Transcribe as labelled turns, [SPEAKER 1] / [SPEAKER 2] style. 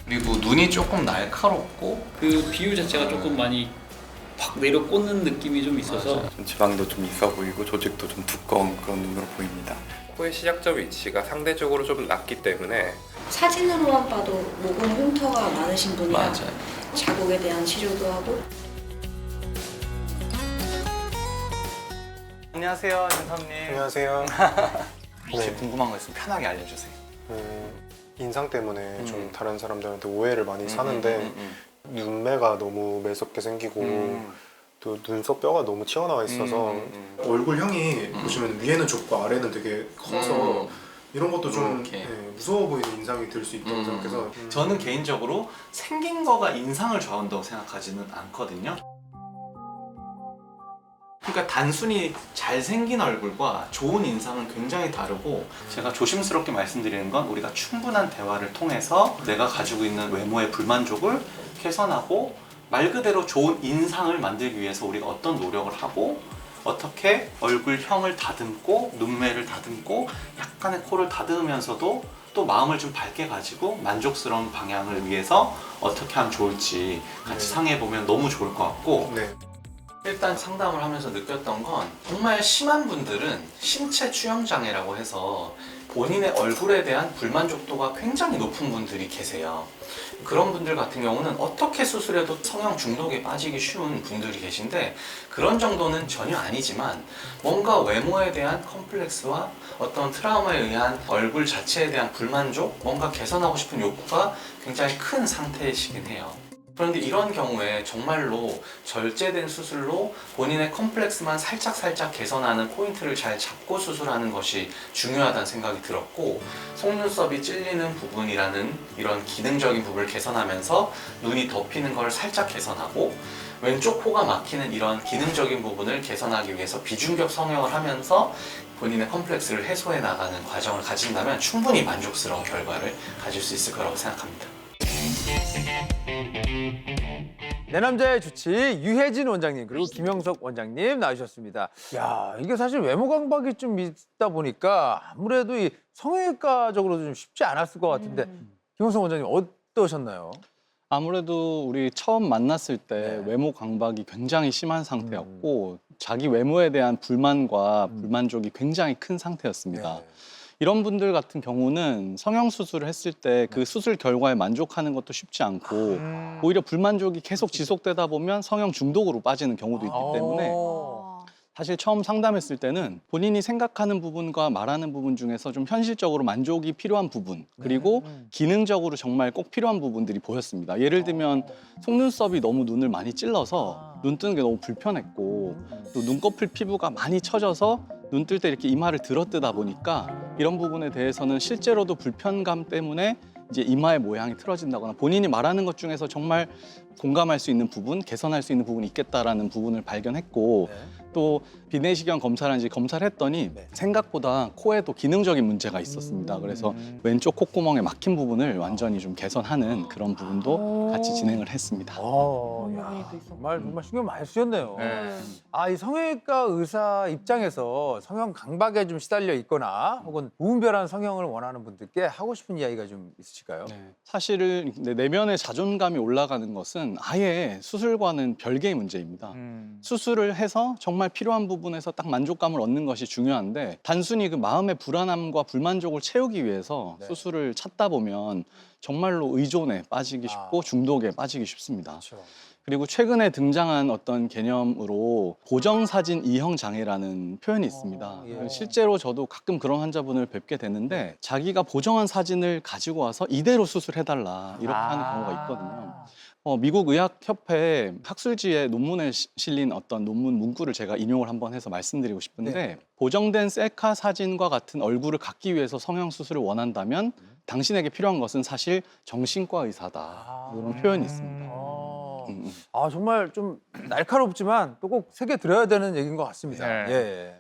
[SPEAKER 1] 그리고 눈이 조금 날카롭고
[SPEAKER 2] 그 비율 자체가 조금 많이 확 내려 꽂는 느낌이 좀 있어서
[SPEAKER 3] 좀 지방도 좀 있어 보이고 조직도 좀 두꺼운 그런 눈으로 보입니다.
[SPEAKER 4] 코의 시작점 위치가 상대적으로 좀 낮기 때문에
[SPEAKER 5] 사진으로만 봐도 모공 흉터가 많으신 분이라
[SPEAKER 1] 맞아요.
[SPEAKER 5] 자국에 대한 치료도 하고.
[SPEAKER 6] 안녕하세요, 윤섭님.
[SPEAKER 7] 안녕하세요.
[SPEAKER 6] 혹시
[SPEAKER 7] 네.
[SPEAKER 6] 궁금한 거 있으면 편하게 알려주세요.
[SPEAKER 7] 인상 때문에 좀 다른 사람들한테 오해를 많이 사는데 눈매가 너무 매섭게 생기고 또 눈썹 뼈가 너무 튀어나와 있어서 얼굴형이 보시면 위에는 좁고 아래는 되게 커서 이런 것도 좀
[SPEAKER 1] 이렇게.
[SPEAKER 7] 무서워 보이는 인상이 들 수 있다고 생각해서
[SPEAKER 6] 저는 개인적으로 생긴 거가 인상을 좌우한다고 생각하지는 않거든요. 그러니까 단순히 잘생긴 얼굴과 좋은 인상은 굉장히 다르고, 제가 조심스럽게 말씀드리는 건 우리가 충분한 대화를 통해서 내가 가지고 있는 외모의 불만족을 개선하고 말 그대로 좋은 인상을 만들기 위해서 우리가 어떤 노력을 하고 어떻게 얼굴형을 다듬고 눈매를 다듬고 약간의 코를 다듬으면서도 또 마음을 좀 밝게 가지고 만족스러운 방향을 위해서 어떻게 하면 좋을지 같이 상의해보면 너무 좋을 것 같고,
[SPEAKER 7] 네.
[SPEAKER 1] 일단 상담을 하면서 느꼈던 건 정말 심한 분들은 신체 취형 장애라고 해서 본인의 얼굴에 대한 불만족도가 굉장히 높은 분들이 계세요. 그런 분들 같은 경우는 어떻게 수술해도 성형 중독에 빠지기 쉬운 분들이 계신데, 그런 정도는 전혀 아니지만 뭔가 외모에 대한 컴플렉스와 어떤 트라우마에 의한 얼굴 자체에 대한 불만족, 뭔가 개선하고 싶은 욕구가 굉장히 큰 상태이시긴 해요. 그런데 이런 경우에 정말로 절제된 수술로 본인의 컴플렉스만 살짝 개선하는 포인트를 잘 잡고 수술하는 것이 중요하다는 생각이 들었고, 속눈썹이 찔리는 부분이라는 이런 기능적인 부분을 개선하면서 눈이 덮이는 걸 살짝 개선하고, 왼쪽 코가 막히는 이런 기능적인 부분을 개선하기 위해서 비중격 성형을 하면서 본인의 컴플렉스를 해소해 나가는 과정을 가진다면 충분히 만족스러운 결과를 가질 수 있을 거라고 생각합니다.
[SPEAKER 8] 내 남자의 주치 유혜진 원장님 그리고 김영석 원장님 나오셨습니다. 야, 이게 사실 외모 강박이 좀 있다 보니까 아무래도 이 성형외과적으로도 좀 쉽지 않았을 것 같은데 김영석 원장님 어떠셨나요?
[SPEAKER 9] 아무래도 우리 처음 만났을 때 외모 강박이 굉장히 심한 상태였고 자기 외모에 대한 불만과 불만족이 굉장히 큰 상태였습니다.
[SPEAKER 8] 네.
[SPEAKER 9] 이런 분들 같은 경우는 성형수술을 했을 때 그 수술 결과에 만족하는 것도 쉽지 않고 오히려 불만족이 계속 지속되다 보면 성형 중독으로 빠지는 경우도 있기 때문에 사실 처음 상담했을 때는 본인이 생각하는 부분과 말하는 부분 중에서 좀 현실적으로 만족이 필요한 부분, 그리고 기능적으로 정말 꼭 필요한 부분들이 보였습니다. 예를 들면 속눈썹이 너무 눈을 많이 찔러서 눈 뜨는 게 너무 불편했고, 또 눈꺼풀 피부가 많이 처져서 눈 뜰 때 이렇게 이마를 들어뜨다 보니까 이런 부분에 대해서는 실제로도 불편감 때문에 이제 이마의 모양이 틀어진다거나 본인이 말하는 것 중에서 정말 공감할 수 있는 부분, 개선할 수 있는 부분이 있겠다라는 부분을 발견했고, 또 비내시경 검사를 했더니 생각보다 코에도 기능적인 문제가 있었습니다. 그래서 왼쪽 콧구멍에 막힌 부분을 완전히 좀 개선하는 그런 부분도 같이 진행을 했습니다.
[SPEAKER 8] 야, 정말 신경 많이 쓰셨네요. 아, 이 성형외과 의사 입장에서 성형 강박에 좀 시달려 있거나 혹은 무분별한 성형을 원하는 분들께 하고 싶은 이야기가 좀 있으실까요?
[SPEAKER 9] 사실은 내면의 자존감이 올라가는 것은 아예 수술과는 별개의 문제입니다. 수술을 해서 정말 필요한 부분에서 딱 만족감을 얻는 것이 중요한데, 단순히 그 마음의 불안함과 불만족을 채우기 위해서 수술을 찾다 보면 정말로 의존에 빠지기 쉽고 중독에 빠지기 쉽습니다.
[SPEAKER 8] 그렇죠.
[SPEAKER 9] 그리고 최근에 등장한 어떤 개념으로 보정사진 이형 장애라는 표현이 있습니다. 실제로 저도 가끔 그런 환자분을 뵙게 되는데 자기가 보정한 사진을 가지고 와서 이대로 수술해달라 이렇게 하는 경우가 있거든요. 미국 의학협회 학술지에 논문에 실린 어떤 논문 문구를 제가 인용을 한번 해서 말씀드리고 싶은데, 보정된 셀카 사진과 같은 얼굴을 갖기 위해서 성형수술을 원한다면 당신에게 필요한 것은 사실 정신과 의사다, 이런 표현이 있습니다.
[SPEAKER 8] 아, 정말 좀 날카롭지만 또 꼭 새겨 들어야 되는 얘기인 것 같습니다. 예.